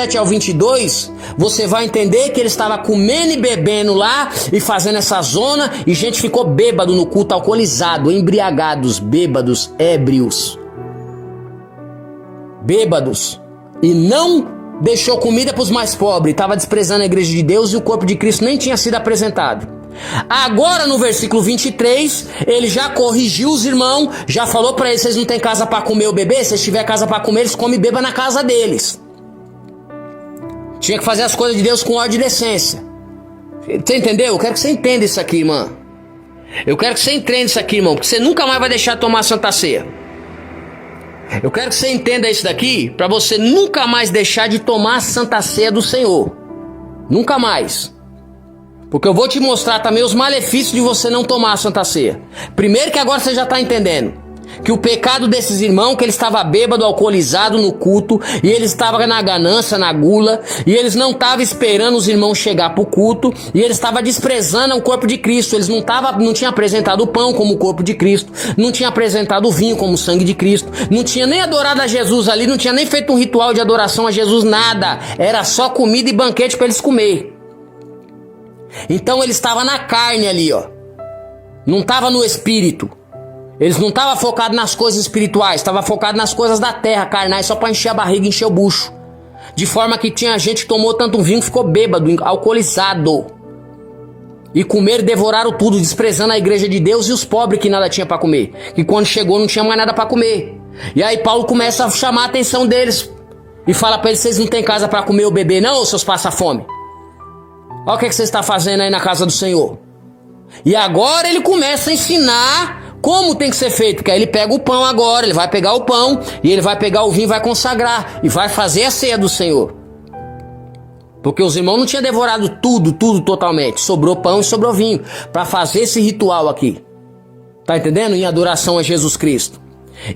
ao 22, você vai entender que ele estava comendo e bebendo lá e fazendo essa zona, e gente ficou bêbado no culto, alcoolizado, embriagados, bêbados, ébrios, bêbados, e não deixou comida para os mais pobres, estava desprezando a igreja de Deus e o corpo de Cristo nem tinha sido apresentado. Agora no versículo 23, ele já corrigiu os irmãos, já falou para eles: vocês não têm casa para comer ou beber? Se tiver casa para comer, eles comem e bebam na casa deles. Tinha que fazer as coisas de Deus com ordem e decência. Você entendeu? Eu quero que você entenda isso aqui, irmão. Eu quero que você entenda isso aqui, irmão, porque você nunca mais vai deixar de tomar a Santa Ceia. Eu quero que você entenda isso daqui, para você nunca mais deixar de tomar a Santa Ceia do Senhor. Nunca mais. Porque eu vou te mostrar também os malefícios de você não tomar a Santa Ceia. Primeiro, que agora você já está entendendo que o pecado desses irmãos, que ele estava bêbado, alcoolizado no culto, e eles estavam na ganância, na gula, e eles não estavam esperando os irmãos chegar para o culto, e eles estavam desprezando o corpo de Cristo. Eles não tinham apresentado o pão como o corpo de Cristo, não tinham apresentado o vinho como o sangue de Cristo, não tinha nem adorado a Jesus ali, não tinha nem feito um ritual de adoração a Jesus, nada. Era só comida e banquete para eles comer. Então ele estava na carne ali, ó. Não estava no espírito. Eles não estavam focados nas coisas espirituais, estavam focados nas coisas da terra, carnais, só para encher a barriga, encher o bucho. De forma que tinha gente que tomou tanto vinho que ficou bêbado, alcoolizado. E comeram e devoraram tudo, desprezando a igreja de Deus e os pobres que nada tinha para comer. Que quando chegou não tinha mais nada para comer. E aí Paulo começa a chamar a atenção deles. E fala para eles: vocês não têm casa para comer ou beber não, ou seus passa-fome? Olha o que vocês estão fazendo aí na casa do Senhor. E agora ele começa a ensinar como tem que ser feito, que aí ele pega o pão agora, ele vai pegar o pão, e ele vai pegar o vinho e vai consagrar, e vai fazer a ceia do Senhor. Porque os irmãos não tinham devorado tudo totalmente, sobrou pão e sobrou vinho, para fazer esse ritual aqui. Tá entendendo? Em adoração a Jesus Cristo.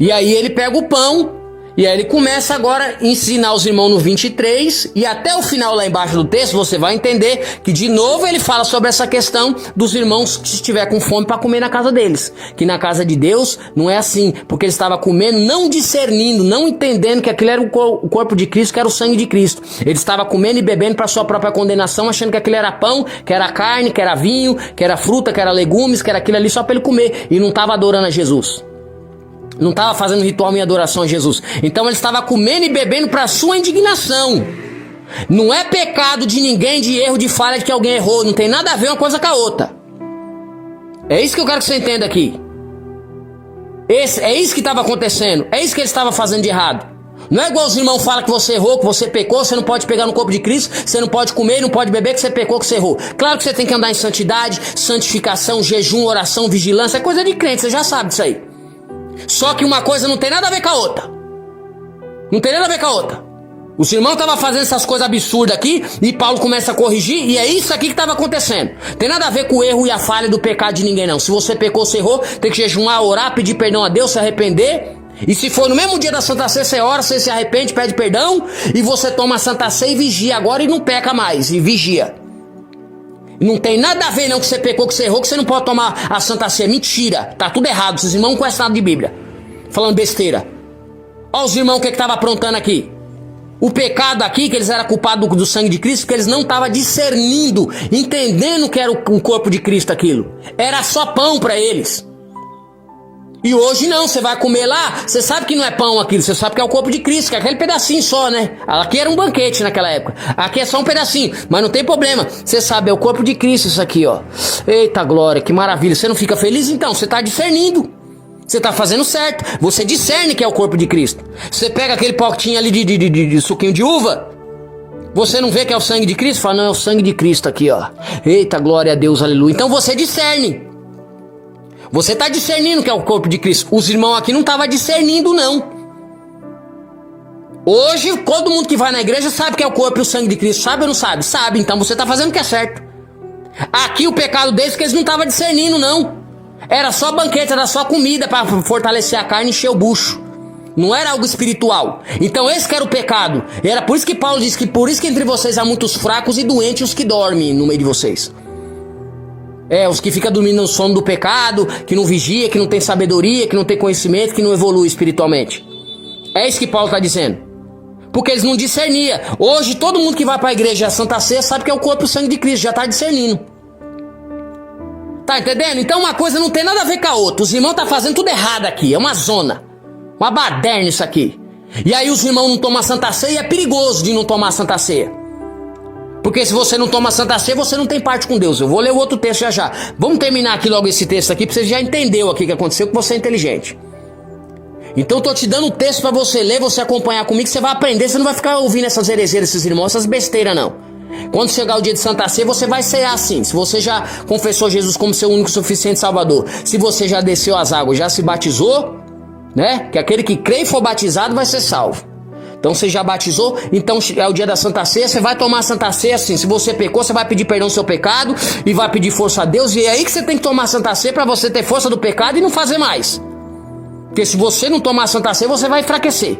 E aí ele pega o pão, e aí ele começa agora a ensinar os irmãos no 23, e até o final lá embaixo do texto você vai entender que de novo ele fala sobre essa questão dos irmãos que estiver com fome para comer na casa deles. Que na casa de Deus não é assim, porque ele estava comendo, não discernindo, não entendendo que aquilo era o corpo de Cristo, que era o sangue de Cristo. Ele estava comendo e bebendo para sua própria condenação, achando que aquilo era pão, que era carne, que era vinho, que era fruta, que era legumes, que era aquilo ali só para ele comer, e não estava adorando a Jesus. Não estava fazendo ritual em adoração a Jesus. Então ele estava comendo e bebendo para sua indignação. Não é pecado de ninguém, de erro, de falha, de que alguém errou. Não tem nada a ver uma coisa com a outra. É isso que eu quero que você entenda aqui. É isso que estava acontecendo. É isso que ele estava fazendo de errado. Não é igual os irmãos falam que você errou, que você pecou, você não pode pegar no corpo de Cristo, você não pode comer, não pode beber, que você pecou, que você errou. Claro que você tem que andar em santidade, santificação, jejum, oração, vigilância. É coisa de crente, você já sabe disso aí. Só que uma coisa não tem nada a ver com a outra. Não tem nada a ver com a outra. Os irmãos estavam fazendo essas coisas absurdas aqui, e Paulo começa a corrigir, e é isso aqui que estava acontecendo. Tem nada a ver com o erro e a falha do pecado de ninguém não. Se você pecou, você errou, tem que jejuar, orar, pedir perdão a Deus, se arrepender. E se for no mesmo dia da Santa Ceia, você ora, você se arrepende, pede perdão, e você toma a Santa Ceia e vigia agora, e não peca mais, e vigia. Não tem nada a ver não que você pecou, que você errou, que você não pode tomar a Santa Ceia. Mentira, tá tudo errado. Esses irmãos não conhecem nada de Bíblia, falando besteira. Olha os irmãos o que estavam aprontando aqui. O pecado aqui, que eles eram culpados do sangue de Cristo, porque eles não estavam discernindo, entendendo que era o corpo de Cristo aquilo. Era só pão para eles. E hoje não, você vai comer lá, você sabe que não é pão aquilo, você sabe que é o corpo de Cristo, que é aquele pedacinho só, né? Aqui era um banquete naquela época, aqui é só um pedacinho, mas não tem problema, você sabe, é o corpo de Cristo isso aqui, ó. Eita glória, que maravilha, você não fica feliz então? Você está discernindo, você está fazendo certo, você discerne que é o corpo de Cristo. Você pega aquele potinho ali de suquinho de uva, você não vê que é o sangue de Cristo? Fala, não, é o sangue de Cristo aqui, ó. Eita glória a Deus, aleluia. Então você discerne. Você está discernindo que é o corpo de Cristo. Os irmãos aqui não estavam discernindo, não. Hoje, todo mundo que vai na igreja sabe que é o corpo e o sangue de Cristo. Sabe ou não sabe? Sabe, então você está fazendo o que é certo. Aqui o pecado deles que eles não estavam discernindo, não. Era só banquete, era só comida para fortalecer a carne e encher o bucho. Não era algo espiritual. Então esse que era o pecado. E era por isso que Paulo diz que por isso que entre vocês há muitos fracos e doentes os que dormem no meio de vocês. Os que ficam dormindo no sono do pecado, que não vigia, que não tem sabedoria, que não tem conhecimento, que não evolui espiritualmente. É isso que Paulo está dizendo. Porque eles não discerniam. Hoje todo mundo que vai para a igreja Santa Ceia sabe que é o corpo e o sangue de Cristo, já está discernindo. Tá entendendo? Então uma coisa não tem nada a ver com a outra. Os irmãos estão fazendo tudo errado aqui, é uma zona. Uma baderna isso aqui. E aí os irmãos não tomam a Santa Ceia e é perigoso de não tomar a Santa Ceia. Porque se você não toma a Santa Ceia, você não tem parte com Deus. Eu vou ler o outro texto já já. Vamos terminar aqui logo esse texto aqui, para você já entendeu aqui o que aconteceu, que você é inteligente. Então eu tô te dando o texto para você ler, você acompanhar comigo, que você vai aprender, você não vai ficar ouvindo essas heresias desses irmãos, essas besteiras não. Quando chegar o dia de Santa Ceia, você vai cear assim. Se você já confessou Jesus como seu único e suficiente Salvador, se você já desceu as águas, já se batizou, né? Que aquele que crê e for batizado vai ser salvo. Então você já batizou, então é o dia da Santa Ceia, você vai tomar a Santa Ceia assim. Se você pecou, você vai pedir perdão do seu pecado e vai pedir força a Deus. E é aí que você tem que tomar a Santa Ceia para você ter força do pecado e não fazer mais. Porque se você não tomar a Santa Ceia, você vai enfraquecer.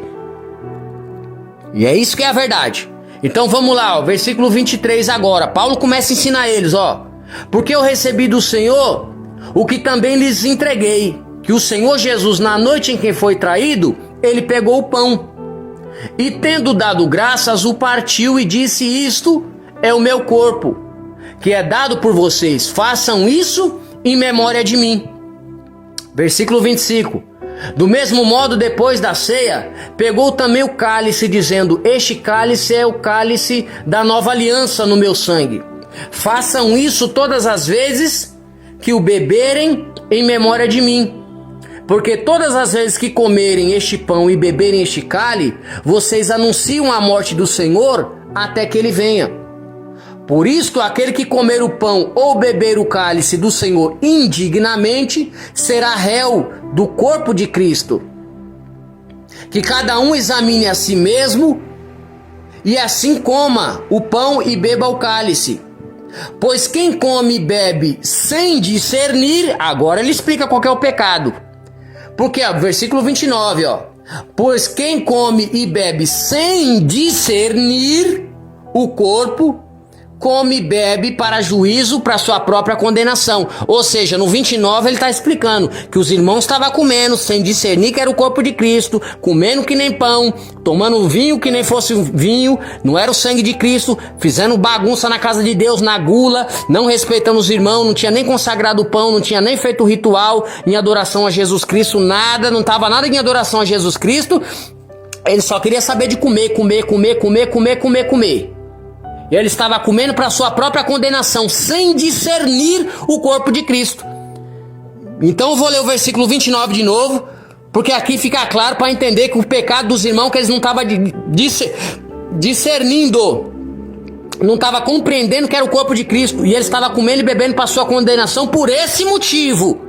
E é isso que é a verdade. Então vamos lá, ó, versículo 23 agora. Paulo começa a ensinar eles, ó. Porque eu recebi do Senhor o que também lhes entreguei. Que o Senhor Jesus, na noite em que foi traído, ele pegou o pão. E tendo dado graças, o partiu e disse: isto é o meu corpo, que é dado por vocês. Façam isso em memória de mim. Versículo 25. Do mesmo modo, depois da ceia, pegou também o cálice, dizendo: este cálice é o cálice da nova aliança no meu sangue. Façam isso todas as vezes que o beberem em memória de mim. Porque todas as vezes que comerem este pão e beberem este cálice, vocês anunciam a morte do Senhor até que ele venha. Por isto, aquele que comer o pão ou beber o cálice do Senhor indignamente, será réu do corpo de Cristo. Que cada um examine a si mesmo, e assim coma o pão e beba o cálice. Pois quem come e bebe sem discernir, agora ele explica qual que é o pecado. Porque, ó, versículo 29, ó. Pois quem come e bebe sem discernir o corpo, come e bebe para juízo, para sua própria condenação. Ou seja, no 29 ele está explicando que os irmãos estavam comendo sem discernir que era o corpo de Cristo, comendo que nem pão, tomando vinho que nem fosse vinho, não era o sangue de Cristo, fazendo bagunça na casa de Deus, na gula, não respeitando os irmãos, não tinha nem consagrado o pão, não tinha nem feito o ritual em adoração a Jesus Cristo, nada, não estava nada em adoração a Jesus Cristo. Ele só queria saber de comer. E ele estava comendo para sua própria condenação, sem discernir o corpo de Cristo. Então eu vou ler o versículo 29 de novo, porque aqui fica claro para entender que o pecado dos irmãos, que eles não estavam discernindo, não estavam compreendendo que era o corpo de Cristo, e eles estavam comendo e bebendo para sua condenação por esse motivo.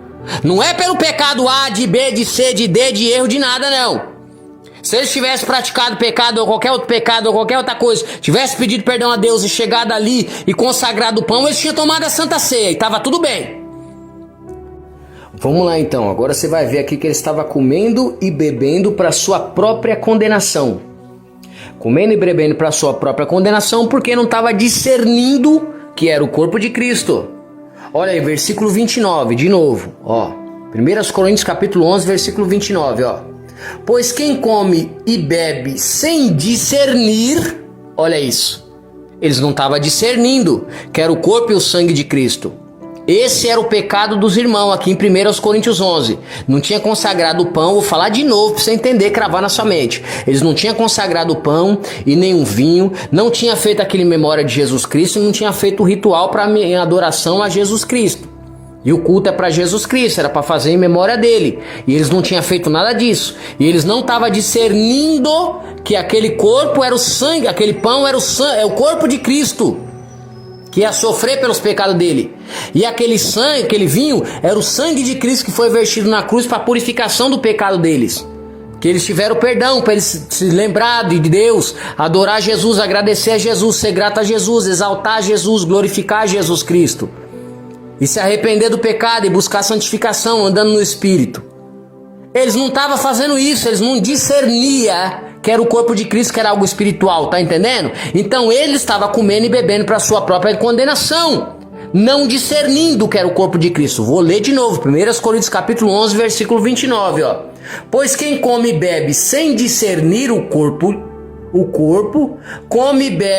Não é pelo pecado A, de B, de C, de D, de erro, de nada não. Se eles tivessem praticado pecado ou qualquer outro pecado ou qualquer outra coisa, tivesse pedido perdão a Deus e chegado ali e consagrado o pão, eles tinham tomado a Santa Ceia e estava tudo bem. Vamos lá então, agora você vai ver aqui que ele estava comendo e bebendo para sua própria condenação. Comendo e bebendo para sua própria condenação porque não estava discernindo que era o corpo de Cristo. Olha aí, versículo 29, de novo, ó. 1 Coríntios capítulo 11, versículo 29, ó. Pois quem come e bebe sem discernir, olha isso, eles não estavam discernindo que era o corpo e o sangue de Cristo. Esse era o pecado dos irmãos aqui em 1 Coríntios 11. Não tinha consagrado o pão, vou falar de novo para você entender, cravar na sua mente. Eles não tinham consagrado o pão e nem um vinho, não tinha feito aquele memória de Jesus Cristo, não tinha feito o ritual para em adoração a Jesus Cristo. E o culto é para Jesus Cristo, era para fazer em memória dele. E eles não tinham feito nada disso. E eles não estavam discernindo que aquele corpo era o sangue, aquele pão era o corpo de Cristo, que ia sofrer pelos pecados dele. E aquele sangue, aquele vinho, era o sangue de Cristo que foi vertido na cruz para a purificação do pecado deles. Que eles tiveram perdão, para eles se lembrar de Deus, adorar Jesus, agradecer a Jesus, ser grato a Jesus, exaltar Jesus, glorificar Jesus Cristo. E se arrepender do pecado e buscar santificação andando no Espírito. Eles não estavam fazendo isso, eles não discerniam que era o corpo de Cristo, que era algo espiritual, tá entendendo? Então eles estavam comendo e bebendo para sua própria condenação, não discernindo que era o corpo de Cristo. Vou ler de novo, 1 Coríntios capítulo 11, versículo 29, ó. Pois quem come e bebe sem discernir o corpo o corpo, come e bebe